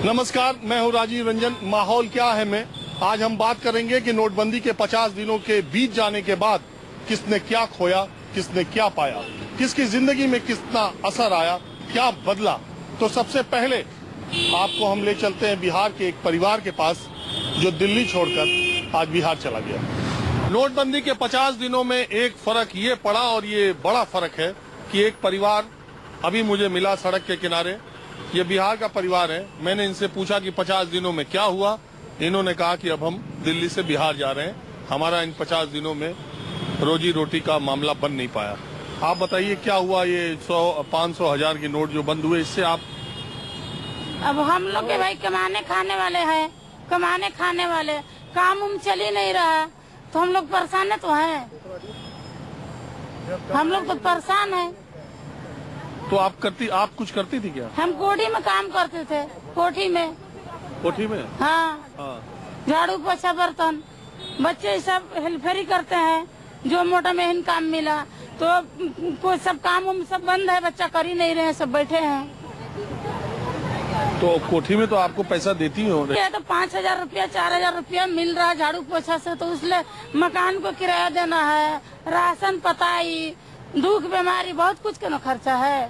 नमस्कार, मैं हूं राजीव रंजन। माहौल क्या है में आज हम बात करेंगे कि नोटबंदी के 50 दिनों के बीत जाने के बाद किसने क्या खोया, किसने क्या पाया, किसकी जिंदगी में कितना असर आया, क्या बदला। तो सबसे पहले आपको हम ले चलते हैं बिहार के एक परिवार के पास जो दिल्ली छोड़कर आज बिहार चला गया। नोटबंदी के 50 दिनों में एक फर्क ये पड़ा और ये बड़ा फर्क है कि एक परिवार अभी मुझे मिला सड़क के किनारे। ये बिहार का परिवार है। मैंने इनसे पूछा कि 50 दिनों में क्या हुआ। इन्होंने कहा कि अब हम दिल्ली से बिहार जा रहे हैं, हमारा इन 50 दिनों में रोजी रोटी का मामला बन नहीं पाया। आप बताइए क्या हुआ। ये 100, 500, 1000 के नोट जो बंद हुए, इससे आप अब हम लोग के भाई कमाने खाने वाले हैं, कमाने खाने वाले, काम उम चल ही नहीं रहा तो हम लोग परेशान तो हैं। हम लोग तो परेशान हैं। तो आप कुछ करती थी क्या? हम कोठी में काम करते थे। कोठी में हाँ। झाड़ू पोछा बर्तन, बच्चे सब हेल्फरी करते हैं। जो मोटा में काम मिला तो कोई सब काम उम सब बंद है, बच्चा कर ही नहीं रहे, सब बैठे हैं। तो कोठी में तो आपको पैसा देती हो? तो 5000 रुपया 4000 रुपया मिल रहा है झाड़ू पोछा से, तो उसले मकान को किराया देना है, राशन पताई, दुख बीमारी, बहुत कुछ का खर्चा है।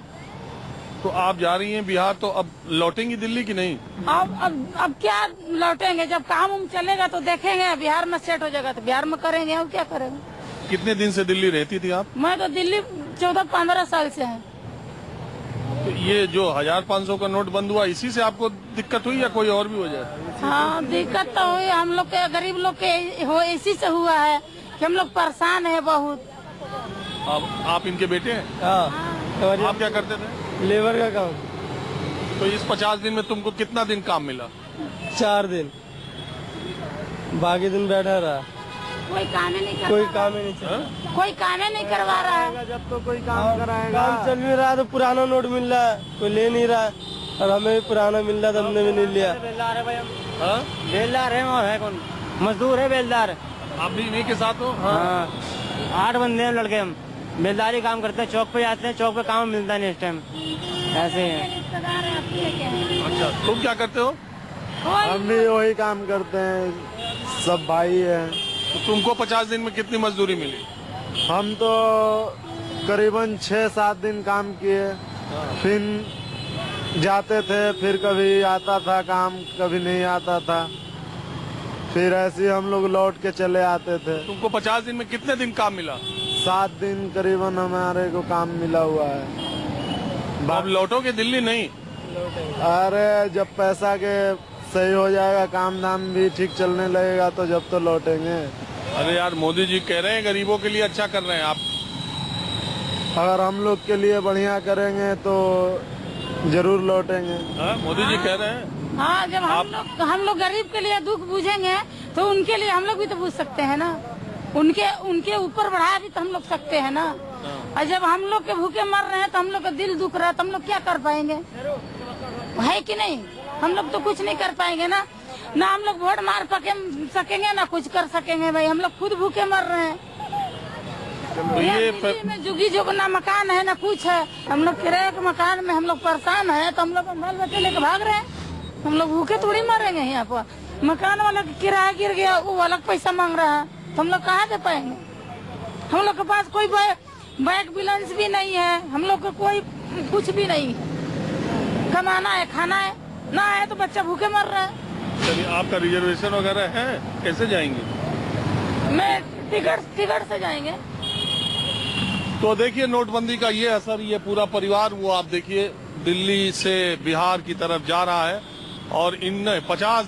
तो आप जा रही हैं बिहार, तो अब लौटेंगी दिल्ली की नहीं? अब क्या लौटेंगे, जब काम उम चलेगा तो देखेंगे। बिहार में सेट हो जाएगा तो बिहार में करेंगे, और क्या करेंगे। कितने दिन से दिल्ली रहती थी आप? मैं तो दिल्ली 14-15 साल से है। तो ये जो 1500 का नोट बंद हुआ, इसी से आपको दिक्कत हुई या कोई और भी वजह? हाँ, दिक्कत तो हुई। हम लोग के गरीब लोग के हो इसी से हुआ है कि हम लोग परेशान है बहुत। आप इनके बेटे हैं? हाँ। आप क्या करते थे? लेबर का काम। तो इस 50 दिन में तुमको कितना दिन काम मिला? 4 दिन, बाकी दिन बैठा रहा। कोई काम ही नहीं करवा रहा है। जब तो कोई काम कराएगा। काम चल नहीं रहा तो पुराना नोट मिल रहा है, कोई ले नहीं रहा है, और हमें भी पुराना मिल रहा था, हमने भी नहीं लिया। बेलदार है भाई हम। बेलदार है और है कौन? मजदूर है बेलदार। आप भी इन्हीं के साथ हो? हाँ, 8 बंदे हैं लड़के। हम बेलदारी काम करते हैं, चौक पे जाते हैं, चौक पे काम मिलता नहीं इस टाइम, ऐसे है। अच्छा, तुम क्या करते हो? हम भी वही काम करते हैं, सब भाई है। तो तुमको 50 दिन में कितनी मजदूरी मिली? हम तो करीबन 6-7 दिन काम किए, फिर जाते थे, फिर कभी आता था काम, कभी नहीं आता था, फिर ऐसे हम लोग लौट के चले आते थे। तुमको 50 दिन में कितने दिन काम मिला? 7 दिन करीबन हमारे को काम मिला हुआ है। अब लौटोगे दिल्ली नहीं? अरे जब पैसा के सही हो जाएगा, काम धाम भी ठीक चलने लगेगा तो जब तो लौटेंगे। अरे यार, मोदी जी कह रहे हैं गरीबों के लिए अच्छा कर रहे हैं। आप अगर हम लोग के लिए बढ़िया करेंगे तो जरूर लौटेंगे। मोदी जी कह रहे हैं। हाँ, जब हम लोग गरीब के लिए दुख बुझेंगे तो उनके लिए हम लोग भी तो बुझ सकते हैं ना। उनके ऊपर बढ़ा भी तो हम लोग सकते हैं ना। और जब हम लोग के भूखे मर रहे हैं तो हम लोग का दिल दुख रहा है, तो हम लोग क्या कर पाएंगे, है कि नहीं? हम लोग तो कुछ नहीं कर पाएंगे ना हम लोग वोट मार सकेंगे ना कुछ कर सकेंगे। भाई हम लोग खुद भूखे मर रहे हैं। तो ये में जुगी जुग ना मकान है ना कुछ है। हम लोग किराए के मकान में हम लोग परेशान है, तो हम लोग बाल बच्चे लेके भाग रहे हैं। हम लोग भूखे थोड़ी मरेंगे। यहाँ पर मकान वाला किराया गिर गया, वो अलग पैसा मांग रहा है, तो हम लोग कहाँ दे पाएंगे? हम लोग के पास कोई बैंक बैलेंस भी नहीं है, हम लोग का कोई कुछ भी नहीं। कमाना है, खाना है, ना है तो बच्चा भूखे मर रहा है। चलिए, आपका रिजर्वेशन वगैरह है? कैसे जाएंगे? मैं टिकट से जाएंगे। तो देखिए नोटबंदी का ये असर, ये पूरा परिवार वो आप देखिए दिल्ली से बिहार की तरफ जा रहा है। और इन 50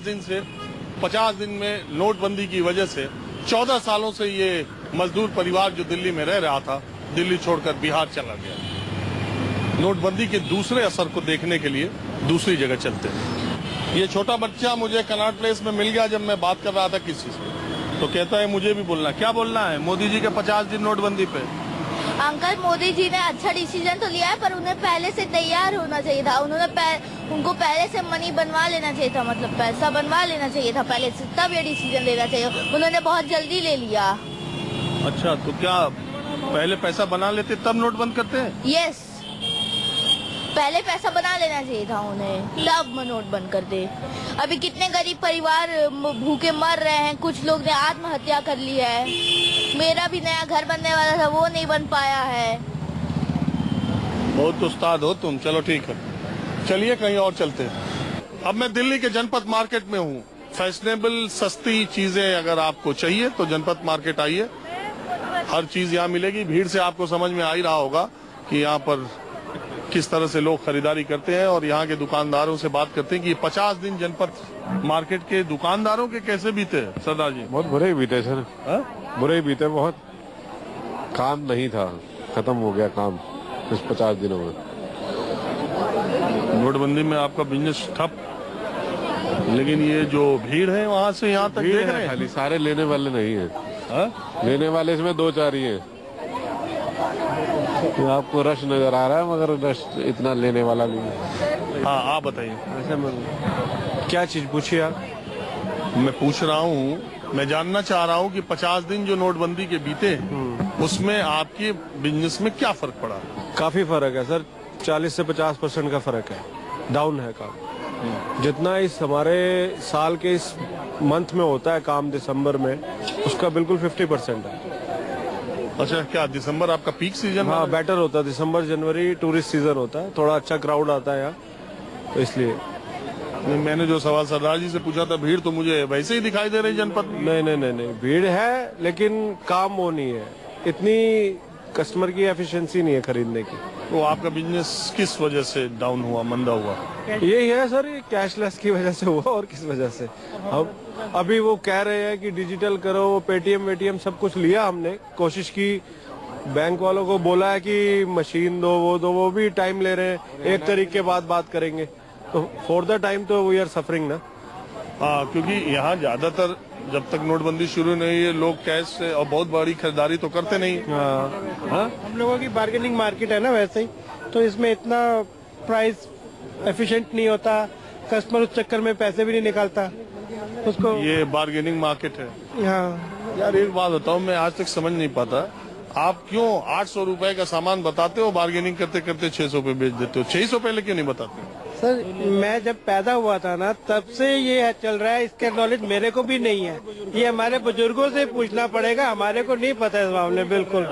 दिन में नोटबंदी की वजह से 14 सालों से ये मजदूर परिवार जो दिल्ली में रह रहा था, दिल्ली छोड़कर बिहार चला गया। नोटबंदी के दूसरे असर को देखने के लिए दूसरी जगह चलते हैं। ये छोटा बच्चा मुझे कनॉट प्लेस में मिल गया जब मैं बात कर रहा था किसी से, तो कहता है मुझे भी बोलना। क्या बोलना है मोदी जी के 50 दिन नोटबंदी पे? अंकल, मोदी जी ने अच्छा डिसीजन तो लिया है, पर उन्हें पहले से तैयार होना चाहिए था। उनको पहले से मनी बनवा लेना चाहिए था, मतलब पैसा बनवा लेना चाहिए था पहले से, तब ये डिसीजन लेना चाहिए। उन्होंने बहुत जल्दी ले लिया। अच्छा, तो क्या पहले पैसा बना लेते तब नोट बंद करते हैं? यस। पहले पैसा बना लेना चाहिए था उन्हें, तब नोट बंद कर दे। अभी कितने गरीब परिवार भूखे मर रहे हैं, कुछ लोग ने आत्महत्या कर ली है। मेरा भी नया घर बनने वाला था, वो नहीं बन पाया है। बहुत उस्ताद हो तुम, चलो ठीक है, चलिए कहीं और चलते हैं। अब मैं दिल्ली के जनपद मार्केट में हूँ। फैशनेबल सस्ती चीजें अगर आपको चाहिए तो जनपद मार्केट आइए, हर चीज यहाँ मिलेगी। भीड़ से आपको समझ में आ ही रहा होगा कि यहाँ पर किस तरह से लोग खरीदारी करते हैं और यहाँ के दुकानदारों से बात करते हैं कि 50 दिन जनपद मार्केट के दुकानदारों के कैसे बीते सरदार जी? बहुत बुरे ही बीते सर, बुरे ही बीते, बहुत काम नहीं था, खत्म हो गया काम इस 50 दिनों में। नोटबंदी में आपका बिजनेस ठप, लेकिन ये जो भीड़ है वहाँ से यहाँ तक भीड़ देख है रहे हैं। खाली, सारे लेने वाले नहीं है। लेने वाले इसमें 2-4 ही है। तो आपको रश नजर आ रहा है मगर रश इतना लेने वाला नहीं है। हाँ आप बताइए। क्या चीज पूछिए आप? मैं पूछ रहा हूँ, मैं जानना चाह रहा हूँ कि 50 दिन जो नोटबंदी के बीते उसमें आपके बिजनेस में क्या फर्क पड़ा? काफी फर्क है सर, 40 से 50% का फर्क है, डाउन है काम। जितना इस हमारे साल के इस मंथ में होता है काम दिसंबर में, उसका बिल्कुल 50% है। अच्छा, क्या दिसंबर आपका पीक सीजन? हाँ, बेटर होता है। दिसंबर जनवरी टूरिस्ट सीजन होता है, थोड़ा अच्छा क्राउड आता है यहाँ, तो इसलिए। मैंने जो सवाल सरदार जी से पूछा था, भीड़ तो मुझे वैसे ही दिखाई दे रही जनपद में। नहीं, भीड़ है लेकिन काम वो नहीं है, इतनी कस्टमर की एफिशिएंसी नहीं है खरीदने की। तो आपका बिजनेस किस वजह से डाउन हुआ, मंदा हुआ? यही है सर, ये कैशलेस की वजह से हुआ, और किस वजह से। अब अभी वो कह रहे हैं कि डिजिटल करो, वो पेटीएम वेटीएम सब कुछ लिया हमने, कोशिश की, बैंक वालों को बोला है कि मशीन दो, वो भी टाइम ले रहे हैं, 1 तारीख के बाद बात करेंगे। तो फॉर द टाइम तो वी आर सफरिंग ना। हाँ, क्योंकि यहाँ ज्यादातर जब तक नोटबंदी शुरू नहीं हुई है, लोग कैश से और बहुत बड़ी खरीदारी तो करते नहीं। हाँ, हम लोगों की बार्गेनिंग मार्केट है ना वैसे ही, तो इसमें इतना प्राइस एफिशिएंट नहीं होता, कस्टमर उस चक्कर में पैसे भी नहीं निकालता उसको। ये बार्गेनिंग मार्केट है। हाँ यार एक बात बताओ, मैं आज तक समझ नहीं पाता, आप क्यों 800 रुपए का सामान बताते हो, बार्गेनिंग करते करते 600 पे बेच देते हो, 600 पहले क्यों नहीं बताते? सर, मैं जब पैदा हुआ था ना तब से ये चल रहा है, इसका नॉलेज मेरे को भी नहीं है, ये हमारे बुजुर्गों से पूछना पड़ेगा, हमारे को नहीं पता इस मामले में बिल्कुल।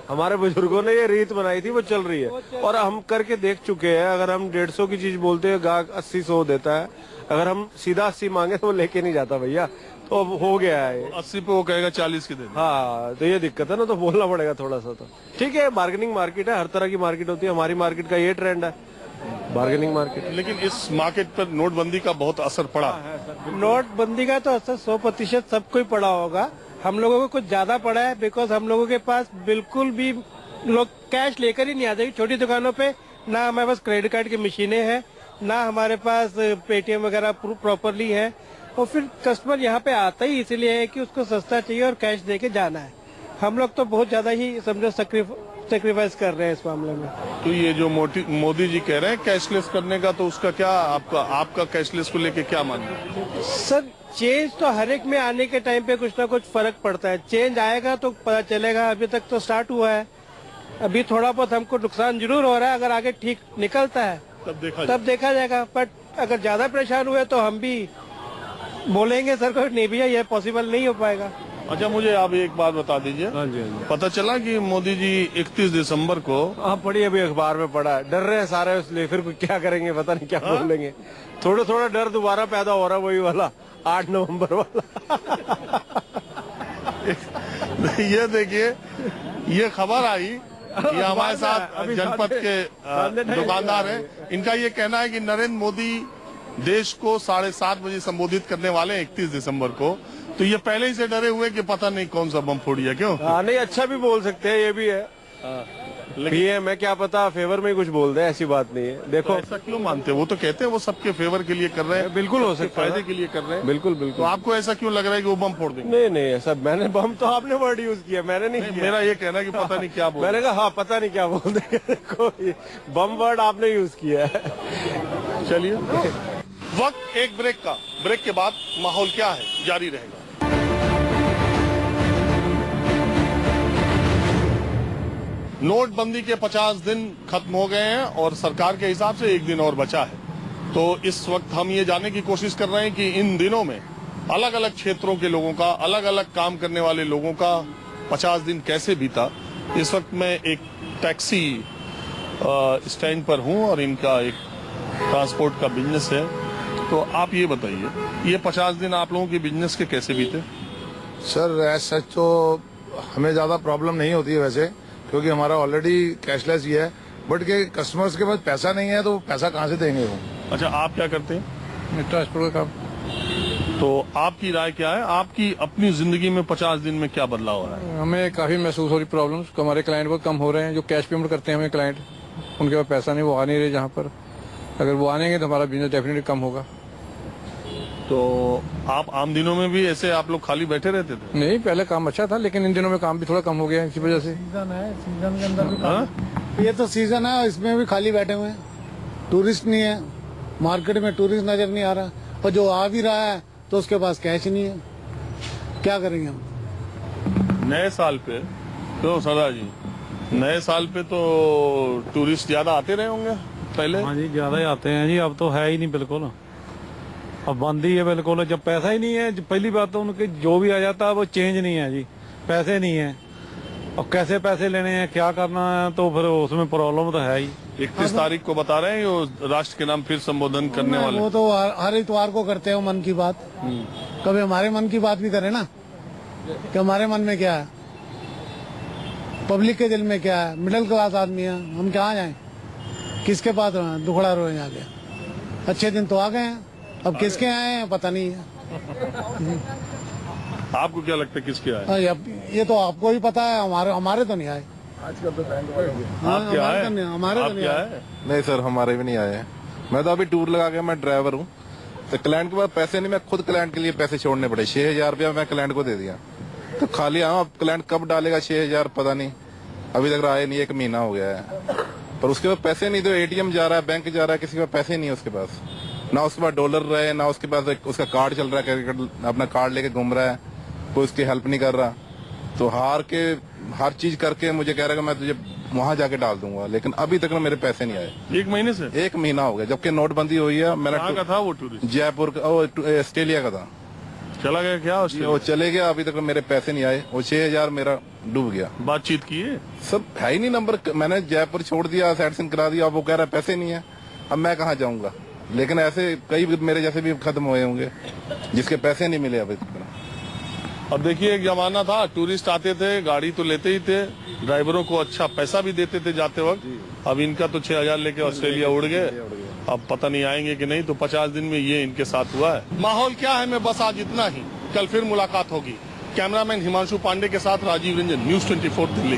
हमारे बुजुर्गों ने ये रीत बनाई थी, वो चल रही है और हम करके देख चुके हैं। अगर हम 150 की चीज बोलते हैं, गाहक 80-100 देता है, अगर हम सीधा 80 मांगे तो वो लेके नहीं जाता भैया, तो अब हो गया है 80 पे, वो कहेगा 40 की दे दो। हाँ, तो ये दिक्कत है ना, तो बोलना पड़ेगा थोड़ा सा। तो ठीक है, बार्गेनिंग मार्केट है, हर तरह की मार्केट होती है, हमारी मार्केट का ये ट्रेंड है, बार्गेनिंग मार्केट। लेकिन इस मार्केट पर नोटबंदी का बहुत असर पड़ा। नोटबंदी का तो असर 100% सबको ही पड़ा होगा, हम लोगों को कुछ ज्यादा पड़ा है, बिकॉज हम लोगों के पास बिल्कुल भी लोग कैश लेकर ही नहीं आते। छोटी दुकानों पे ना हमारे पास क्रेडिट कार्ड की मशीनें हैं, ना हमारे पास पेटीएम वगैरह प्रॉपरली है, और फिर कस्टमर यहाँ पे आता ही इसीलिए है कि उसको सस्ता चाहिए और कैश दे के जाना है। हम लोग तो बहुत ज्यादा ही समझो सेक्रीफाइस कर रहे हैं इस मामले में। तो ये जो मोदी जी कह रहे हैं कैशलेस करने का, तो उसका क्या आपका कैशलेस को लेके क्या मानना है? सर, चेंज तो हर एक में आने के टाइम पे कुछ ना कुछ फर्क पड़ता है, चेंज आएगा तो पता चलेगा। अभी तक तो स्टार्ट हुआ है, अभी थोड़ा बहुत हमको नुकसान जरूर हो रहा है, अगर आगे ठीक निकलता है तब देखा जाएगा। बट अगर ज्यादा परेशान हुए तो हम भी बोलेंगे सर को, नहीं भैया ये पॉसिबल नहीं हो पाएगा। अच्छा, मुझे आप एक बात बता दीजिए। हाँ जी। पता चला कि मोदी जी 31 दिसंबर को, हाँ पढ़ी, अभी अखबार में पढ़ा है, डर रहे हैं सारे इसलिए, फिर क्या करेंगे पता नहीं क्या बोलेंगे। थोड़ा डर दोबारा पैदा हो रहा है, वही वाला 8 नवंबर वाला। ये देखिए, ये खबर आई, ये हमारे साथ जनपद के दुकानदार हैं, इनका ये कहना है कि नरेंद्र मोदी देश को 7:30 बजे संबोधित करने वाले हैं 31 दिसंबर को, तो ये पहले ही से डरे हुए कि पता नहीं कौन सा बम फोड़ी है। क्यों? हाँ, नहीं, अच्छा भी बोल सकते हैं, ये भी है। पीएम है, क्या पता फेवर में कुछ बोल दे, ऐसी बात नहीं है। देखो, तो ऐसा क्यों मानते हैं? वो तो कहते हैं वो सबके फेवर के लिए कर रहे हैं, बिल्कुल हो सकता है, फायदे के लिए कर रहे हैं। बिल्कुल। तो आपको ऐसा क्यों लग रहा है कि वो बम फोड़ देंगे? नहीं, ऐसा मैंने बम तो आपने वर्ड यूज किया, मैंने नहीं किया। मेरा ये कहना है कि पता नहीं क्या बोल। मैंने कहा हाँ, पता नहीं क्या बोल देंगे। देखो, बम वर्ड आपने यूज किया है। चलिए, वक्त एक ब्रेक का, ब्रेक के बाद माहौल क्या है जारी रहेगा। नोटबंदी के 50 दिन खत्म हो गए हैं और सरकार के हिसाब से 1 दिन और बचा है। तो इस वक्त हम ये जानने की कोशिश कर रहे हैं कि इन दिनों में अलग अलग क्षेत्रों के लोगों का, अलग अलग काम करने वाले लोगों का 50 दिन कैसे बीता। इस वक्त मैं एक टैक्सी स्टैंड पर हूं और इनका एक ट्रांसपोर्ट का बिजनेस है। तो आप ये बताइए, ये 50 दिन आप लोगों के बिजनेस के कैसे बीते? सर एज सच तो हमें ज्यादा प्रॉब्लम नहीं होती है वैसे, क्योंकि हमारा ऑलरेडी कैशलेस ही है। बट के कस्टमर्स के पास पैसा नहीं है तो पैसा कहाँ से देंगे वो। अच्छा, आप क्या करते हैं? ट्रांसपोर्ट का। तो आपकी राय क्या है? आपकी अपनी जिंदगी में 50 दिन में क्या बदलाव हो रहा है? हमें काफी महसूस हो रही प्रॉब्लम्स। हमारे क्लाइंट बहुत कम हो रहे हैं जो कैश पेमेंट करते हैं। हमें क्लाइंट, उनके पास पैसा नहीं, वो आ नहीं रहे जहाँ पर। अगर वो आनेंगे तो हमारा बिजनेस डेफिनेटली कम होगा। तो आप आम दिनों में भी ऐसे आप लोग खाली बैठे रहते थे? नहीं, पहले काम अच्छा था, लेकिन इन दिनों में काम भी थोड़ा कम हो गया है इसी वजह से। सीजन है, सीजन के अंदर भी हाँ? ये तो सीजन है, इसमें भी खाली बैठे हुए हैं। टूरिस्ट नहीं है, मार्केट में टूरिस्ट नजर नहीं आ रहा, और जो आ भी रहा है तो उसके पास कैश नहीं है। क्या करेंगे हम? नए साल पे तो सरदार जी, नए साल पे तो टूरिस्ट ज्यादा आते रहे होंगे पहले? हाँ जी, ज्यादा ही आते हैं जी। अब तो है ही नहीं बिल्कुल, अब बंद ही है बिल्कुल। जब पैसा ही नहीं है, पहली बात तो उनके जो भी आ जाता है वो चेंज नहीं है जी, पैसे नहीं है। अब कैसे पैसे लेने हैं, क्या करना है, तो फिर उसमें प्रॉब्लम तो है ही। 31 तारीख को बता रहे हैं वो राष्ट्र के नाम फिर संबोधन करने वाले। वो तो हर इतवार को करते हो मन की बात। कभी हमारे मन की बात भी करें ना, कि हमारे मन में क्या है, पब्लिक के दिल में क्या है। मिडिल क्लास आदमी है हम, कहाँ जाएं, किसके पास दुखड़ा रोए जाके। अच्छे दिन तो आ गए हैं, अब किसके आए हैं पता नहीं है। आपको क्या लगता है किसके आए? ये तो आपको ही पता है, हमारे तो नहीं आए। आजकल तो बैंक आपके आए? हमारे तो नहीं आए। नहीं सर, हमारे भी नहीं आए हैं। मैं तो अभी टूर लगा के, मैं ड्राइवर हूँ, तो क्लाइंट के पास पैसे नहीं, मैं खुद क्लाइंट के लिए पैसे छोड़ने पड़े। 6,000 रुपया मैं क्लाइंट को दे दिया, तो खाली आऊँ। अब क्लाइंट कब डालेगा 6,000 पता नहीं, अभी तक आए नहीं, 1 महीना हो गया है। पर उसके पास पैसे नहीं, तो एटीएम जा रहा है, बैंक जा रहा है, किसी के पास पैसे नहीं है उसके पास। ना उसके पास डॉलर रहे, ना उसके पास उसका कार्ड चल रहा है, अपना कार्ड लेके घूम रहा है, कोई उसकी हेल्प नहीं कर रहा। तो हार के हर चीज करके मुझे कह रहा है कि मैं तुझे वहां जाके डाल दूंगा, लेकिन अभी तक ना मेरे पैसे नहीं आए। 1 महीने से? 1 महीना हो गया, जबकि नोटबंदी हुई है। मैंने कहाँ का था वो टूरिस्ट? जयपुर का, ऑस्ट्रेलिया का था। चला गया क्या? वो चले गया, अभी तक मेरे पैसे नहीं आए। वो 6,000 मेरा डूब गया। बातचीत की है? सब है ही नहीं नंबर। मैंने जयपुर छोड़ दिया, साइड सीन करा दिया, अब वो कह रहा है पैसे नहीं है। अब मैं कहाँ जाऊंगा? लेकिन ऐसे कई मेरे जैसे भी खत्म हुए होंगे जिसके पैसे नहीं मिले अभी तक। अब देखिए, एक जमाना था टूरिस्ट आते थे, गाड़ी तो लेते ही थे, ड्राइवरों को अच्छा पैसा भी देते थे जाते वक्त। अब इनका तो 6,000 लेके ऑस्ट्रेलिया उड़ गए, अब पता नहीं आएंगे कि नहीं। तो 50 दिन में ये इनके साथ हुआ है। माहौल क्या है में बस आज इतना ही, कल फिर मुलाकात होगी। कैमरामैन हिमांशु पांडे के साथ राजीव रंजन, न्यूज़ 24 दिल्ली।